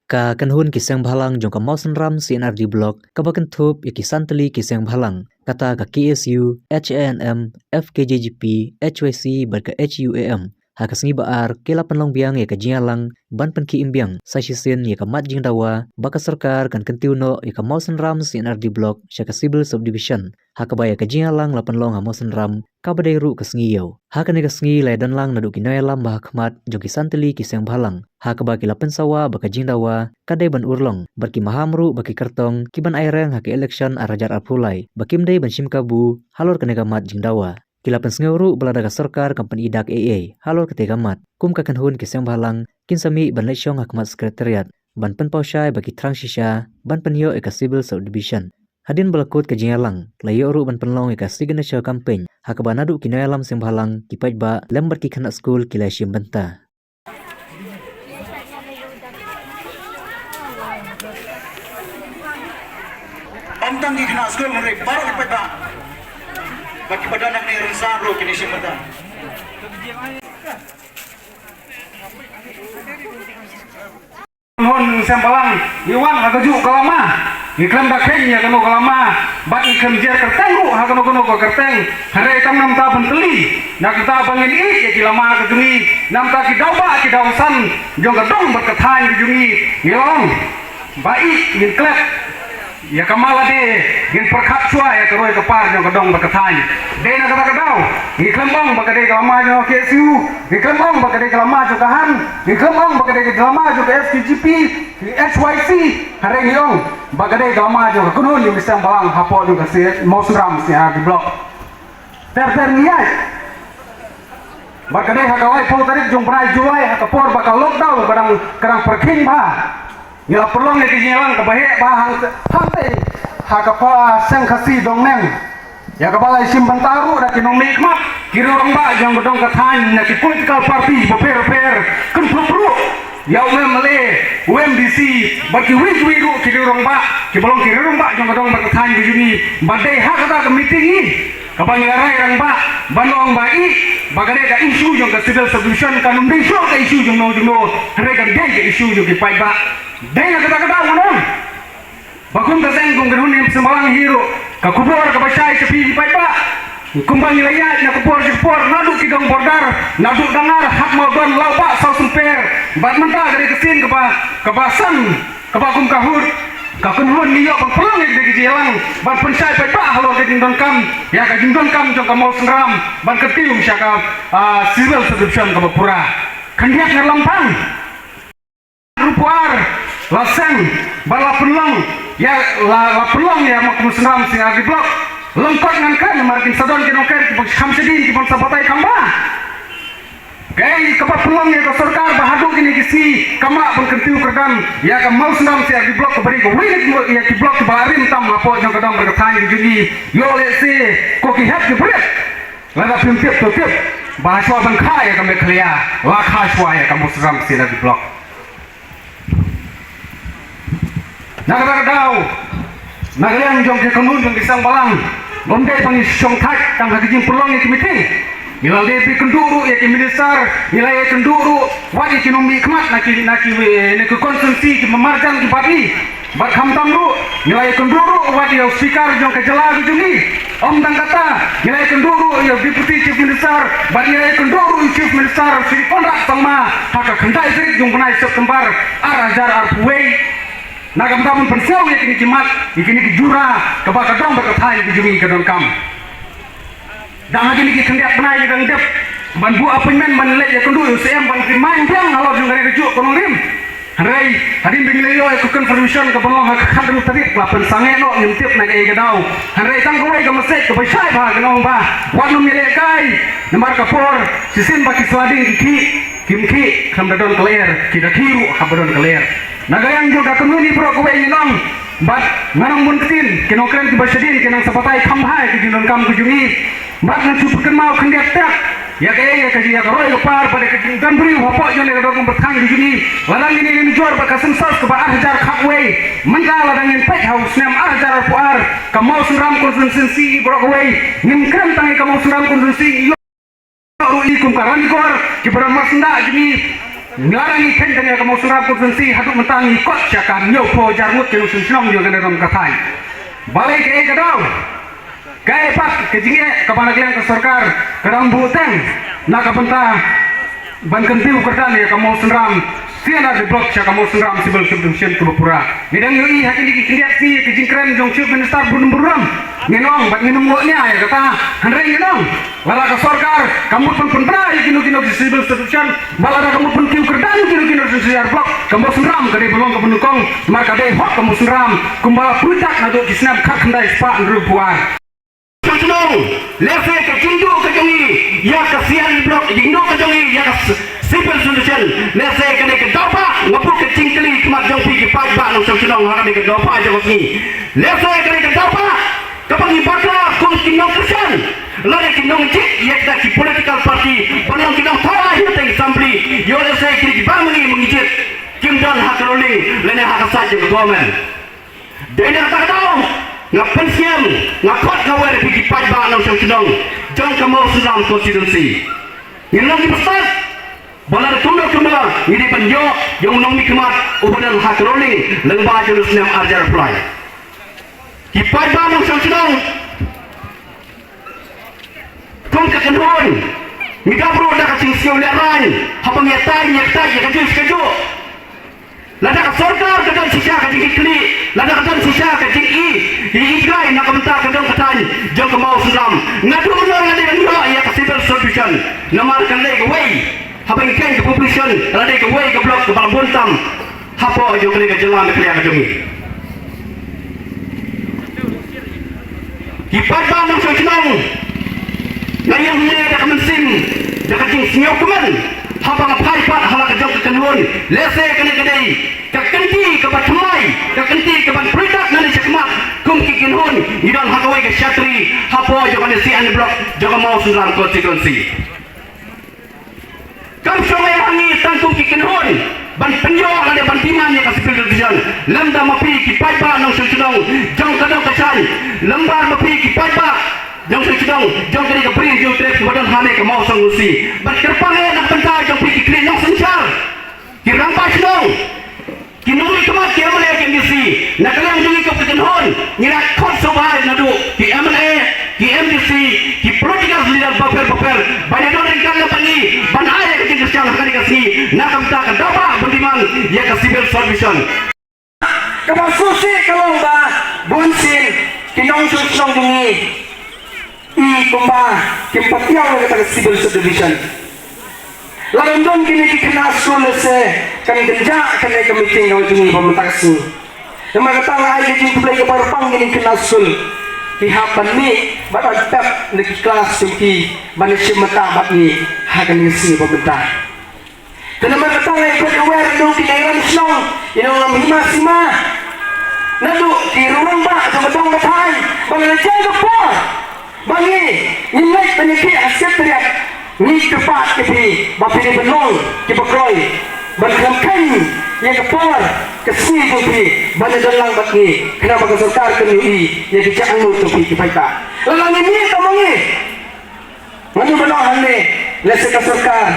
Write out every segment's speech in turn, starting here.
Ka kanhun kisang bhalang jong ka Mausan Ram CNRD block kabakan thup ikisan teli kisang bhalang kata ka KSU, HANM, FKJGP, HYC berka HUAM hakasengi baar kela penlong biang ya ka jialang ban penki imbiang sasisin ya ka mat jing dawa baka sarkar kan kentiuno ya ka Mausan Ram CNRD block syaka civil subdivision hakabaya ka jialang la penlong ha Mausan Ram kabadai ru kasngiyo hakane kasngi lai dan lang nadu kinoyalam bahakmat jong kisan teli kisang bhalang hakaba kila pensawa baka jing dawa kadai ban urlong berki mahamru baki kertong kiban aireng haki election arajar apulai bakim dai ban shimkabu halor kanega mat jing dawa kila pensnguru beladaga sarkar company idak AA halor ketega mat kum kakan hun kisang bhalang kinsami ban lechong hakmat sekretariat ban penpausyai baki transisha ban penyo eka civil subdivision hadin balakut ke jingalang layo ru ban penlong eka signature campaign hakaba nadu kinoyalam sing bhalang kipait ba lembar ki khanak school kila shim banta Omtang di kena school muri baru dipeta. Bagi badan nak ni rinsan ro kini simpan. Hon sembalang iwan agaju kalama iklam dakeng ya kanu kalama bat iklam jer kerteng ru ha kanu ko kerteng hare tam nam ta benteli nak ta bangin ik ya kilama kejungi nam ta ki dauba ki dausan jong gadong berkethai kejungi yong baik ngin klep ya kamala de ngin perkap sua ya keroi kepar jong gadong berkethai de na kata kadau iklam bang bakade kalama jong KSU iklam bang bakade kalama jong kahan iklam bang bakade kalama jong FKJP HYC hari yong bagade kalama jong kunun yung isang balang hapo jong kasi Mausan Ram siya di blok ter niyay bagade hakawai po tarik jong pernah juai hakapor bakal lockdown kadang perking ba ya perlu ni kijilang kebaik bah hante hakapa sang kasi dong neng ya kabalai simpan taru dak kinong nikmat kiri orang ba jang gedong kathan na ki political party beper kun pro ya umle UMDC bagi wiru kiri orang ba ki bolong kiri orang ba jang gedong berkathan di sini badai hak kata meeting ni kabangarai orang ba banong bai bagade ka isu jang ka civil subdivision kanun dei ka isu jang no hare ka dei ka isu jang ki pai ba dei na kata ngonon bakun ka seng kung ganun yung sembalang hero kakubor kabasay sa pili pai ba kumbang ilayat na kupor nadu kidong bordar nadu dangar hak maudon lauba sau sumper bat menta dari kesin kebasan kebakum kahur kakunhun niyo pang perang di kijilang ban pensai pai ba halo ke jingdon kam ya ka jingdon kam jong ka Mausan Ram ban ketium syaka civil subdivision ka Bapura kandiat ngalampang rupuar laseng bala penlong ya la pelong ya Mausan Ram sing di blok lengkot ngan kan markin sadon ke noker ki Hamsidin ki sabatai kamba kai kepa pelong ya ka sarkar bahadu kini kisi kama pun kentiu kerdan ya ka Mausan Ram sing di blok beri ko wilit ya ki blok barim tam apo jong kadang berkathan di juni yo lesi ko ki hap ki bret lada pimpip tutip bahasa ban khai ka me khlia la khashwa ya ka Mausan Ram sing di blok Nagadagadaw Nagaliang jong kikunun jong kisang balang Bomday pang isyong tak Tang hagijing pulong ya kimiting Nilal debi kenduru ya kimilisar Nilal ya kenduru Wadi kinumi ikmat Naki konsumsi Memarjan kipati Bat hamtam ru Nilai kenduru Wadi ya speaker jong kejelah jungi Om dan kata Nilai kenduru ya deputy chief minister Bat nilai kenduru chief minister Siri kontrak sama Haka kendai serik jong penai September Arajar arpuwei Nagam tamun pensiau ya kini kimat ikini kijura kebaka dong berkethai di jumi kedon kam dan lagi ni kendiak penai dan dep banbu appointment banlek ya kendu UCM ban krimain biang kalau jung dari rejuk kono rim Rai, hadin bingile yo ku confirmation ke penong hak kan dulu tadi lapan sange no nyimtip na kay gadau Rai tang kuwai ke mesej ke basai ba kenong ba wanu mile kai nembar kapor sisin baki swading kimki kamdadon clear kita kiru habadon clear Nagayang juga kemuni pro kowe inong bat ngarang mun ketin kinokren ki basadin kinang sapatai kambhai ki jinon kam kujungi bat na cupukan mau kendiak tak ya kaya ya kaji ya karoi par pada kedan beri hopok jone ka dong bertang di juni ladang ini ni jor ba kasem sas ke ba hajar khapwe mangala dangin pek haus nem hajar puar ka Mausan Ram konsensi pro kowe nimkren tangi ka Mausan Ram konsensi ru ikum karani kor ki barang masnda juni Ngarang ikan kena kamu surap konsensi haduk mentang ikut cakap nyopo jarmut kena senang juga kena dalam katai. Balik ke kadau. Kaya pak kejingnya kepada kalian ke sarkar kadang buteng nak kapenta ban kentiu kerdan ya kamu senram siana di blok cakap kamu senram sibel subdivision ke Bapura. Nidang yoi hati di kindiat si kejingkren jong chief minister buram ngenong bat minum muaknya ya kata handreng ngenong lala ke sarkar kamu pun pernah ya kino di sibel subdivision balada kamu pun tiu kerdan kino di siar blok kamu senram kade belum ke pendukung maka deh hok kamu senram kumbala pudak naduk kisnam kak kendai spak ngerupuan. Senang, lese ke jindu ke jongi, ya ke sian blok jindu ke jongi, ya ke sipil solution, lese ke ne ke dopa, ngapu ke cingkeli kemat jongpi ke pajba nong senang hara ne ke dopa jongos ni, lese ke ne ke dopa, kepangi bakla kum kinong kersan, lari kinong cik, ya kita ki political party, panong kinong thara hiteng assembly, yo lese ke bangungi mengijit, kimdan hak rolling, lene hak saja ke government, dene hak tahu. Ngapensiam, ngakot ngawer pergi pajak nang senang, jangan kamu senang konstitusi. Yang lagi besar, balar tunda, ini penjo yang nong mikmat, ubadan hak rolling, lembah jurus nam arjar fly. Di pajak nang senang, kau kekenhon, mida bro dah kacing siu lerai, apa ngetai, kaju. Lada sarkar kadang sisa kajing ikli, lada kadang sisa kajing ikai nak mentak kadang katan, jom kemau senam. Ngadu menang ada yang dua ia ke civil solution, namarkan lagi way, apa ikan ke population, lada ke way ke blok ke balang buntam, apa aja kali ke jalan ke liang kajungi. Kipat banang senang, layang ni ada kemensim, dah kajing senyap kemen. Habang paipat halak jong kekenhun lese kene kedai kekenti ke batmai kekenti ke ban produk nani cekmat kum kikenhun idon hakawai ke syatri hapo jong si an blok jong mau sunran konstitusi kam songai hangi tangkum kikenhun ban penyo ada ban timan ya kasih division lemda mapi ki paipat nang senang jong kadang kesan lembar mapi ki paipat jong sedang jong dari ke beri jong trip badan hane ke mau sangusi berkerpang nak pentai jong pergi clean nong sencar kirang pas dong kinoi kemat ki MLA ke MDC nak kalian jungi ke pekenhon ngira kot sobai nadu ki MLA ki MDC ki political leader baper banyak orang yang kala pani ban aya ke tinggal salah kali kasi nak kamta ke dapat berdiman ya ke civil solution kamu susi kalau ba bunsin kinong susong jungi kumba kimpatiaw kata civil subdivision larondon kini kena sekolah se kan kerja kan ke meeting kau jungi pemerintah yang kata lah ai jing play ke parpang kini kena sul pihak ni badan tap di kelas tinggi manusia mata bat ni hakan ngisi pemerintah kenapa kata lah ikut aware dulu kini ran senang ini orang hima nadu di ruang bak sebetong katai bagaimana jaga por bangi nilai penyakit asyik teriak ni tepat kepi bapi ni benong kipakroy berkelangkan yang kepor kesini kepi banyak dalang bagi kenapa ke sarkar kenui yang kecaan lu kepi kipaita lalang ini tamangi ngani benong hane lese ke sarkar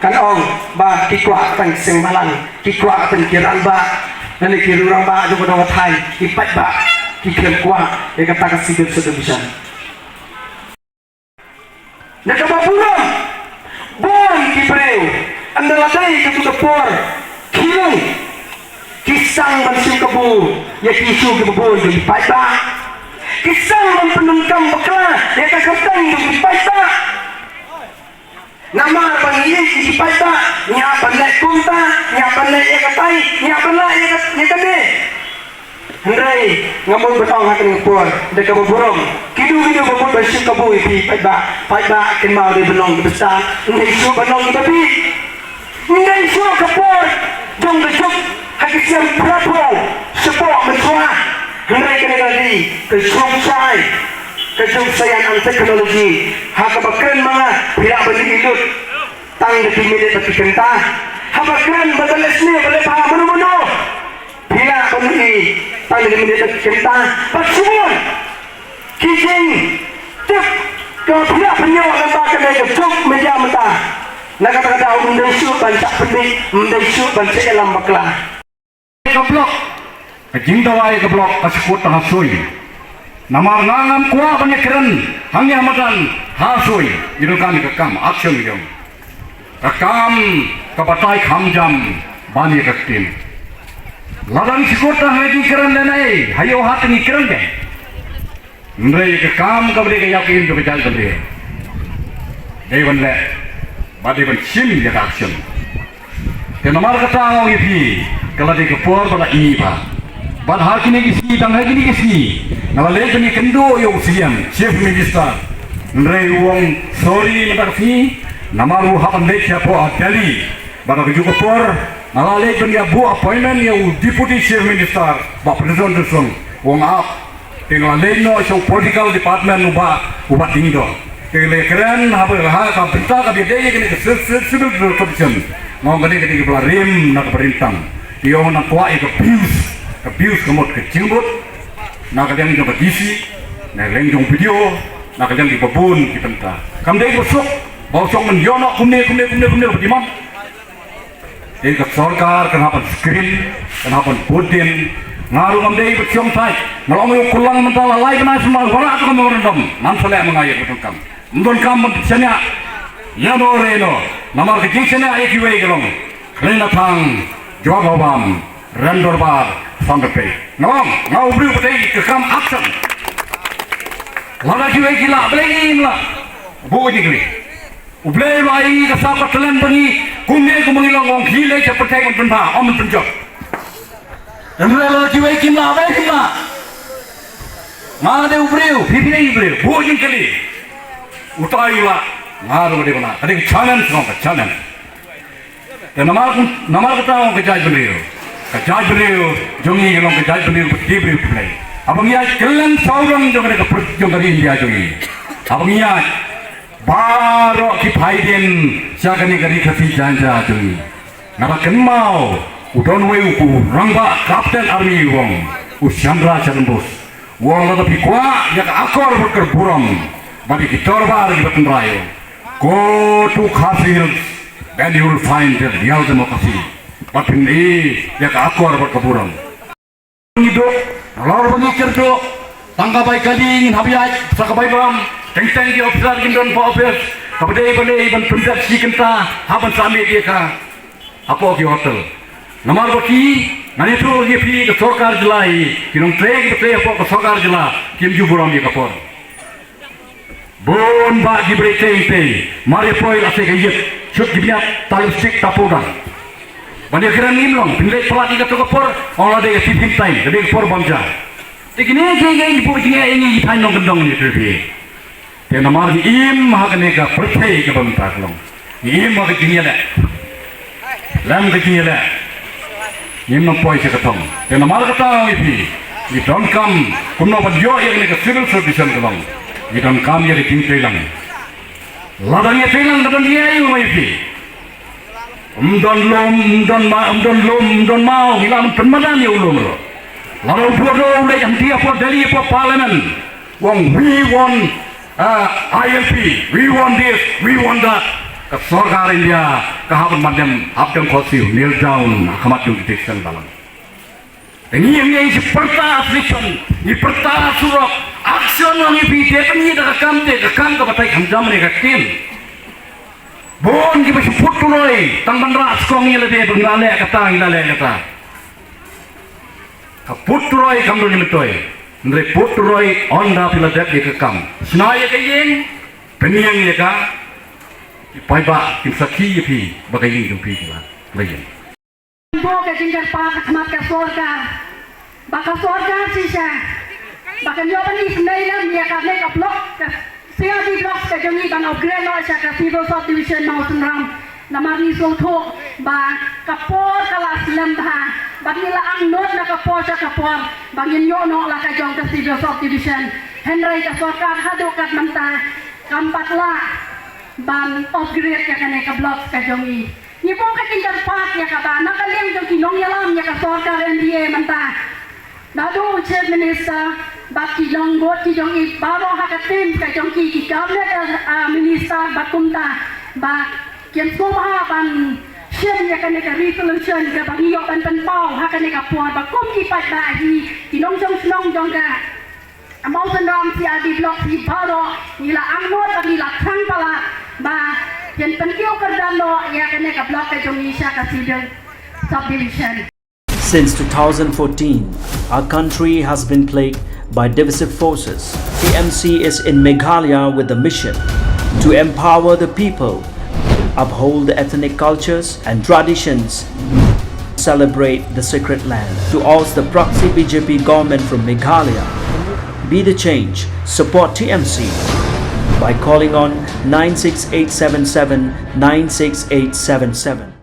kan ong ba kikuak tang sing malang kikuak tang kiran ba nani kirurang ba jo kodong thai kipat ba kikem kuak yang kata kasih sudah bisa. Nakabapuram bon kibreu andaladai ke tutapor kilong kisang bansim kebu ya kisu ke bebon di paita kisang penungkam bekla ya kakatang di paita nama panggil di paita nya pandai kunta nya pandai ya katai nya pandai ya kade Hendrai ngomong betong hakin ngepor dekat beburung kidu bebut bersih kebu ipi paitba ken mau di benong besar ngai su benong tapi ngai su kepor jong gejuk haki siam prapo sepok mentua hendrai kena lagi ke sungsai sayan an teknologi hakabakren mga pihak beli ilut tang di milik bagi kentah habakren badales ni boleh paham menu bila beli tang di milik kentah bersumun kijing tip ke pihak penyewa lembah kedai kecuk meja mentah Nakata-kata mendesu bancak petik, mendesu bancak elam bakla. Keblok, kejingtawai keblok kasukut hasui. Namar ngangam kuah banyak keren, hanya makan hasui. Itu kami kekam, action itu. Kekam kepatai kamjam, banyak ketim. Ladang sikut lagi keren denai, hayo hati ni keren deh. Mereka kekam kepada yakin tu berjalan kepada. Dewan le, badi sim dia action. Kenamar kata orang ini, kalau dia kepor pada ini pak. Bad hal kini kisi, tang hal kini kisi. Kalau leh kini kendo yang siam, chief minister. Mereka uang sorry mentak si, namaru hapan leh siapa Delhi. Bada keju kepor, kalau leh kini abu appointment yang deputy chief minister, bak presiden tersong, uang up. Tinggal leh no show political department ubah tinggal. Tinggal keren apa hal bentar kami dia kini civil protection. Ngomong kini kepala rim nak perintang. Dia nak kuat itu abuse kemot kecimbut. Nak kadang juga disi, nak lengjong video, nak kadang di babun di bentar. Kami dia besok, bosok menjono kumne bagaimana? Dia ke sorkar kenapa screen, kenapa Putin. Ngaruh kami dia bercium tai. Kalau mau kulang mentala lain kena semua orang tu kami merendam. Nampak mengayat betul kam. Mungkin kam bersenya. Ya Reno, namar kejengsennya ayat juga gelong. Kelena tang, jawab awam, rendor bar, sampai. Ngau beri petai kekam action. Lada juga gila, beli lah. Bukan gini. Ublay lagi kesapat telan bagi kumne kumengilang orang gila seperti yang penpa, om penjok. Lada juga gila, beli gila. Ngade ubreu, pipinai ubreu, bukan kali. Utailah. Ngaruh di mana? Ada challenge orang challenge. Dan nama kita orang kejai beliau, jongi orang kejai beliau berdiri beliau. Abang ia kelen seorang jong dari India jongi. Abang ia baru kipaiden siapa ni kari kasih janja jongi. Nara kenmau udon weu rangba kapten army wong Chandra Chandbos. Wong lebih kuat yang akor berkerburam. Bagi kita baru di Batang Rayo. Go to Kashmir, then you will find the real democracy. But in the akor berkeburan. Hidup, lalu pengikir tu, tangga baik kali ingin habis, sakabai bam, teng-teng di officer gendon pa office, kabadai ban pendat si kenta, haban sami dia ka, apa ki hotel. Namar baki, nani tu dia pi ke sorkar jelai, kinong trek betul apa ke sorkar jelah, kim juburam dia kapor. Bon bagi berita mari poil asik ayat shoot dibiak talus cek tapudan banyak kira nimlong pindah pelat ikat kapor orang ada yang tipin time jadi kapor bangsa begini ini punya ini time nong gendong ni terbi dia namar di im hakane ka percaya ke bangsa long im hak kini ada lam kini ada im nong poil sekatong dia namar kata ini don't come kuno badyo yang ni ka civil service long Ikan kami ada tim telang. Ladangnya telang dan dia itu mesti. Umdon mau hilang permadan ya ulung. Lalu bodoh udah yang dia for dari for parliament. Wong we want ILP, we want this, we want that. Ke sorkar India, ke haban madam, abdam khosiu, kneel down, akamat yung detection dalam. Ini yang seperti action, ini pertama surat action yang dibidik ini dah kekam ke batai kamjam mereka tim. Bon kita sebut tuloi, tang bandra skong ini lebih bengalek kata ngalek kata. Kaput tuloi kamu ni metoi, mereka put tuloi onda piladak dia kekam. Senaya kayeng, penyang dia ka, payba tim sakhi pi bagaimana pi kita, bagian. Boga jingkar pak kemat ke sorga, bakal sorga sisa, bakal nyoba ni sembilan dia kan make blok, siapa di blok kejongi ban upgrade lo siapa civil subdivision Mountain Ram, nama ni soto, bang kapor kelas lembah, bagi la ang not na kapor sa kapor, bagi nyono la kajong ke civil subdivision, Henry ke sorga haduk kat mentah, kampat la, bang upgrade ya kan ke blok kejongi. Ni pun ketinggal pak ya kata, nak kalian jom kinong yalam ya kata sorkar NDA mentah. Nadu chief minister, bak kinong bot kinong baro hakatim kajong ki cabinet minister bakumta, bak kian semua ban sian ya kan ka resolution ka bang yo ban ban pau ha kan ka puan ba kum ki pat ba hi nong jong ka Mountain Ram si adi blok si baro nila angnot bagi la thang pala ba yan penkiu kerdano ya kan ka blok ka jong isya ka sidang subdivision. Since 2014, our country has been plagued by divisive forces. TMC is in Meghalaya with the mission to empower the people, uphold the ethnic cultures and traditions, celebrate the sacred land. To oust the proxy BJP government from Meghalaya, be the change, support TMC by calling on 96877 96877.